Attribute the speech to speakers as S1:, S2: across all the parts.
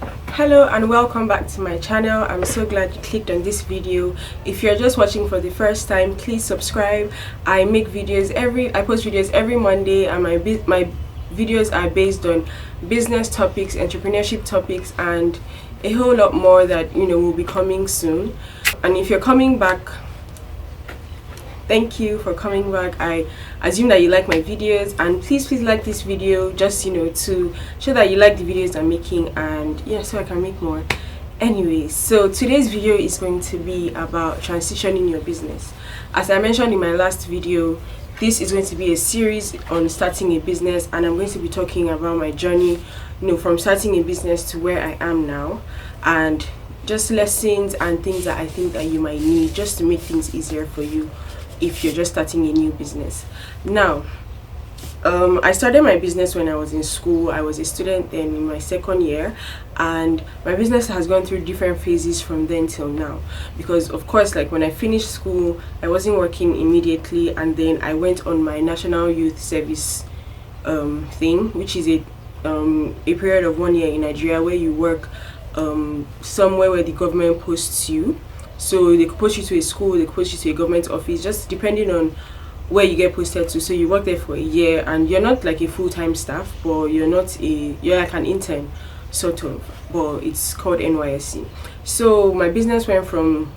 S1: Hello and welcome back to my channel. I'm so glad you clicked on this video. If you're just watching for the first time, please subscribe. I post videos every Monday, and my videos are based on business topics, entrepreneurship topics, and a whole lot more that will be coming soon. And if you're coming back, thank you for coming back. I assume that you like my videos, and please like this video, just to show that you like the videos I'm making, and yeah, so I can make more. Anyway, so today's video is going to be about transitioning your business. As I mentioned in my last video, this is going to be a series on starting a business, and I'm going to be talking about my journey, from starting a business to where I am now, and just lessons and things that I think that you might need just to make things easier for you if you're just starting a new business. Now, I started my business when I was in school. I was a student then in my second year, and my business has gone through different phases from then till now, because of course, like when I finished school, I wasn't working immediately, and then I went on my national youth service thing, which is a period of 1 year in Nigeria where you work somewhere where the government posts you. So they could post you to a school, they could post you to a government office, just depending on where you get posted to. So you work there for a year, and you're not like a full-time staff, but you're like an intern, sort of, but it's called NYSC. So my business went from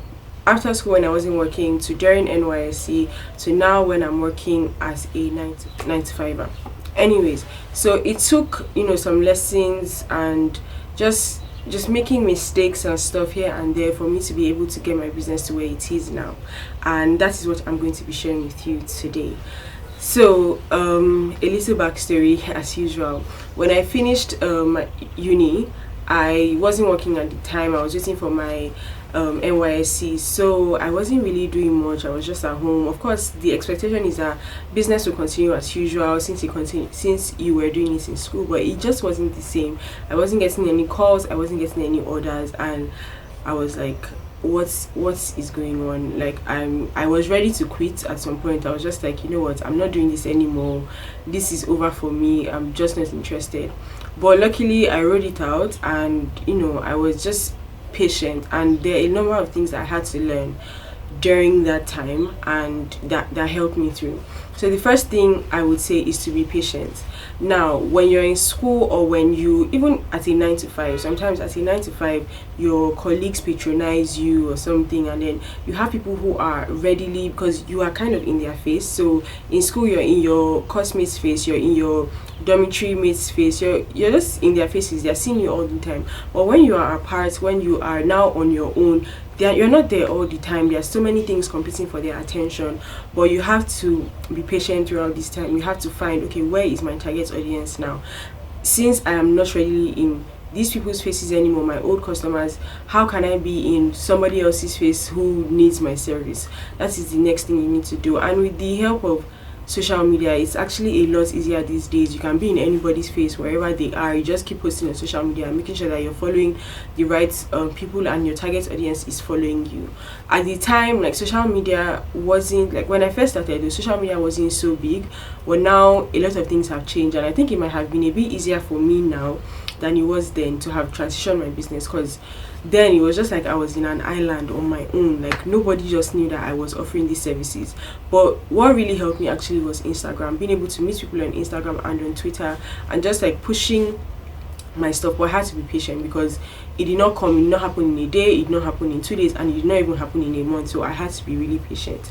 S1: after school when I wasn't working to during NYSC to now when I'm working as a 9 to 5. Anyways, so it took some lessons and just making mistakes and stuff here and there for me to be able to get my business to where it is now, and that is what I'm going to be sharing with you today. So a little backstory as usual. When I finished uni, I wasn't working at the time. I was waiting for my NYSC, so I wasn't really doing much. I was just at home. Of course, the expectation is that business will continue as usual since you were doing it in school, but it just wasn't the same. I wasn't getting any calls, I wasn't getting any orders, and I was like, what is going on? Like, I was ready to quit at some point. I was just like, you know what, I'm not doing this anymore. This is over for me. I'm just not interested. But luckily I wrote it out, and I was just patient, and there are a number of things that I had to learn during that time, and that helped me through. So the first thing I would say is to be patient. Now, when you're in school, or when you even at a 9 to 5, sometimes at a 9 to 5 your colleagues patronize you or something, and then you have people who are readily, because you are kind of in their face. So in school you're in your classmates' face, you're in your dormitory mates' face, you're just in their faces, they're seeing you all the time. But when you are apart, when you are now on your own, you're not there all the time. There are so many things competing for their attention, but you have to be patient throughout this time. You have to find, okay, where is my target audience now? Since I am not really in these people's faces anymore, my old customers, how can I be in somebody else's face who needs my service? That is the next thing you need to do. And with the help of social media, it's actually a lot easier these days. You can be in anybody's face wherever they are. You just keep posting on social media and making sure that you're following the right people, and your target audience is following you. At the time, like, social media wasn't, like, when I first started, the social media wasn't so big, but now a lot of things have changed, and I think it might have been a bit easier for me now than it was then to have transitioned my business, because then it was just like I was in an island on my own. Like, nobody just knew that I was offering these services. But what really helped me actually was Instagram, being able to meet people on Instagram and on Twitter, and just like pushing my stuff. But I had to be patient, because it did not happen in a day, it did not happen in 2 days, and it did not even happen in a month. So I had to be really patient.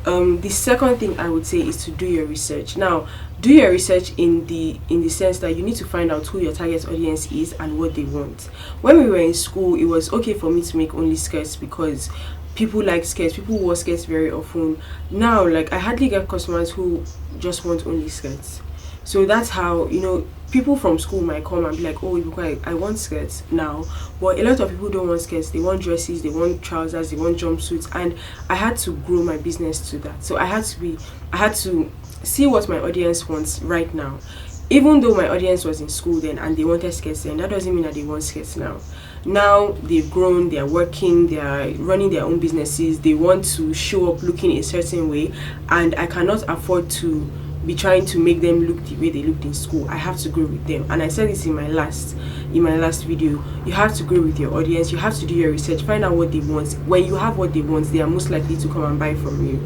S1: The second thing I would say is to do your research. Now, do your research in the sense that you need to find out who your target audience is and what they want. When we were in school, it was okay for me to make only skirts because people like skirts, people wore skirts very often. Now, like, I hardly get customers who just want only skirts. So that's how, people from school might come and be like, oh, Ibukun, I want skirts now. But a lot of people don't want skirts. They want dresses, they want trousers, they want jumpsuits. And I had to grow my business to that. So I had to see what my audience wants right now. Even though my audience was in school then and they wanted skirts then, that doesn't mean that they want skirts now. Now they've grown, they are working, they are running their own businesses, they want to show up looking a certain way, and I cannot afford to be trying to make them look the way they looked in school. I have to grow with them. And I said this in my last video. You have to grow with your audience. You have to do your research, find out what they want. When you have what they want, they are most likely to come and buy from you.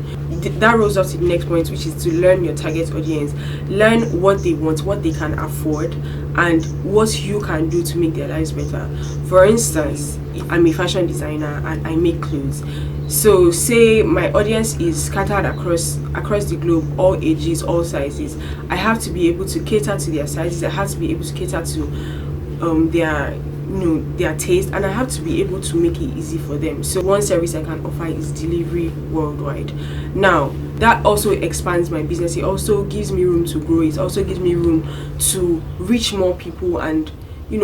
S1: That rolls up to the next point, which is to learn your target audience. Learn what they want, what they can afford, and what you can do to make their lives better. For instance, I'm a fashion designer and I make clothes. So say my audience is scattered across the globe, all ages, all sizes. I have to be able to cater to their sizes. I have to be able to cater to their taste, and I have to be able to make it easy for them. So one service I can offer is delivery worldwide. Now that also expands my business. It also gives me room to grow. It also gives me room to reach more people and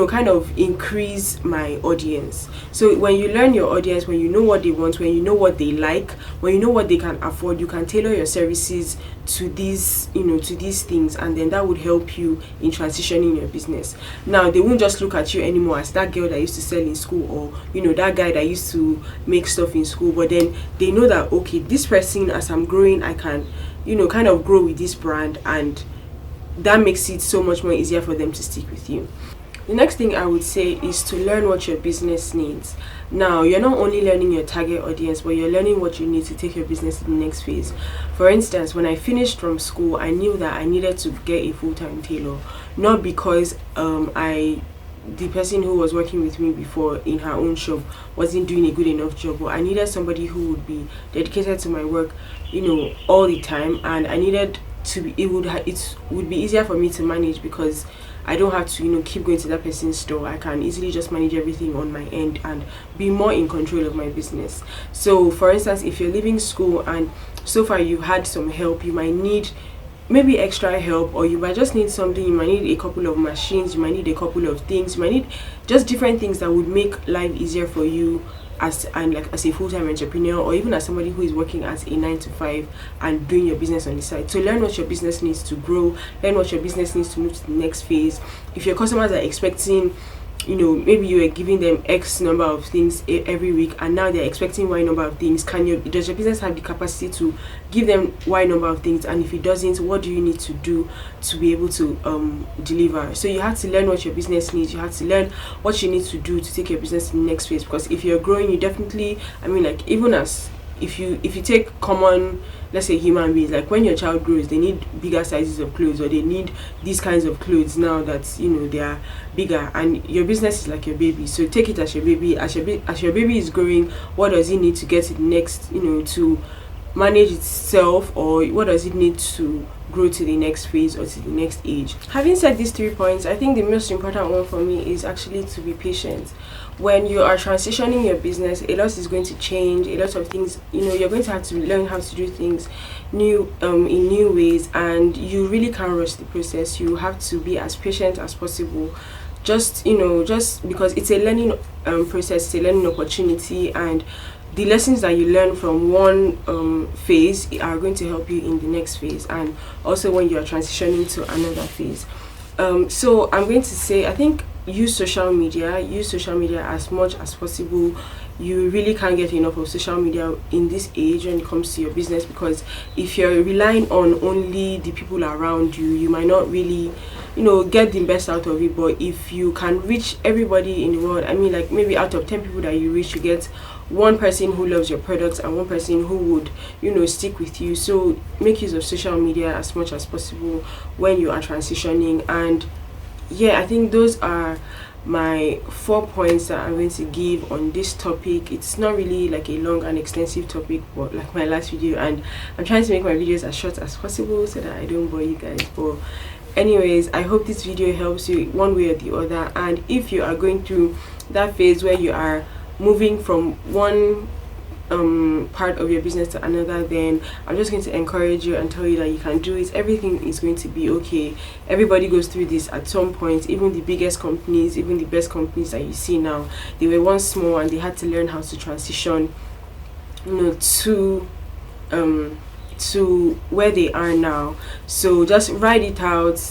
S1: kind of increase my audience. So when you learn your audience, when you know what they want, when you know what they like, when you know what they can afford, you can tailor your services to these things, and then that would help you in transitioning your business. Now they won't just look at you anymore as that girl that used to sell in school, or that guy that used to make stuff in school, but then they know that, okay, this person, as I'm growing, I can kind of grow with this brand, and that makes it so much more easier for them to stick with you. The next thing I would say is to learn what your business needs. Now, you're not only learning your target audience, but you're learning what you need to take your business to the next phase. For instance, when I finished from school, I knew that I needed to get a full-time tailor. Not because the person who was working with me before in her own shop wasn't doing a good enough job, but I needed somebody who would be dedicated to my work, all the time, and I needed to be, it would be easier for me to manage because I don't have to keep going to that person's store. I can easily just manage everything on my end and be more in control of my business. So for instance, if you're leaving school and so far you've had some help, you might need maybe extra help, or you might just need something. You might need a couple of machines, you might need a couple of things, you might need just different things that would make life easier for you as a full-time entrepreneur, or even as somebody who is working as a 9-to-5 and doing your business on the side. So learn what your business needs to grow, learn what your business needs to move to the next phase. If your customers are expecting, maybe you are giving them X number of things every week, and now they're expecting Y number of things, does your business have the capacity to give them Y number of things? And if it doesn't, what do you need to do to be able to deliver? So you have to learn what your business needs. You have to learn what you need to do to take your business to the next phase, because if you're growing, you definitely, even as if you take common, let's say, human beings, like when your child grows, they need bigger sizes of clothes, or they need these kinds of clothes now that they are bigger, and your business is like your baby. So take it as your baby. As your baby is growing, what does it need to get to the next, to manage itself, or what does it need to grow to the next phase or to the next age? Having said these 3 points, I think the most important one for me is actually to be patient. When you are transitioning your business, a lot is going to change. A lot of things, you're going to have to learn how to do things in new ways, and you really can't rush the process. You have to be as patient as possible. Just because it's a learning process, it's a learning opportunity, and the lessons that you learn from one phase are going to help you in the next phase, and also when you are transitioning to another phase. So I'm going to say, I think use social media as much as possible. You really can't get enough of social media in this age when it comes to your business, because if you're relying on only the people around you, you might not really get the best out of it. But if you can reach everybody in the world, like maybe out of 10 people that you reach, you get one person who loves your products and one person who would stick with you. So make use of social media as much as possible when you are transitioning. And yeah, I think those are my 4 points that I'm going to give on this topic. It's not really like a long and extensive topic, but like my last video, and I'm trying to make my videos as short as possible so that I don't bore you guys. But anyways, I hope this video helps you one way or the other. And if you are going through that phase where you are moving from one part of your business to another, then I'm just going to encourage you and tell you that you can do it. Everything is going to be okay. Everybody goes through this at some point. Even the biggest companies, even the best companies that you see now, they were once small and they had to learn how to transition to where they are now. So just ride it out.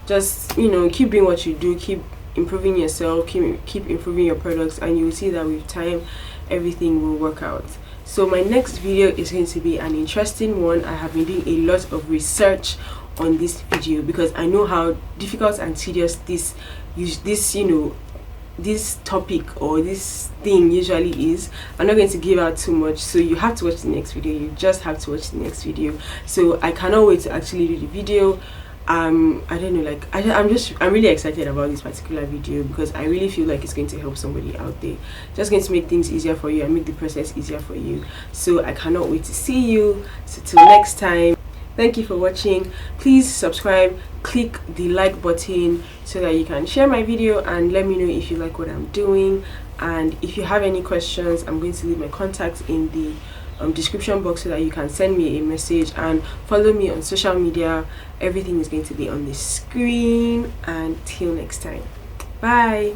S1: Just keep doing what you do, keep improving yourself, keep improving your products, and you'll see that with time everything will work out. So my next video is going to be an interesting one. I have been doing a lot of research on this video, because I know how difficult and tedious this this topic or this thing usually is. I'm not going to give out too much, so you have to watch the next video. You just have to watch the next video. So I cannot wait to actually do the video. I don't know, like I'm really excited about this particular video, because I really feel like it's going to help somebody out there, just going to make things easier for you and make the process easier for you. So I cannot wait to see you. So till next time, thank you for watching. Please subscribe, click the like button so that you can share my video and let me know if you like what I'm doing. And if you have any questions, I'm going to leave my contacts in the description box so that you can send me a message, and follow me on social media. Everything is going to be on the screen. And till next time, bye.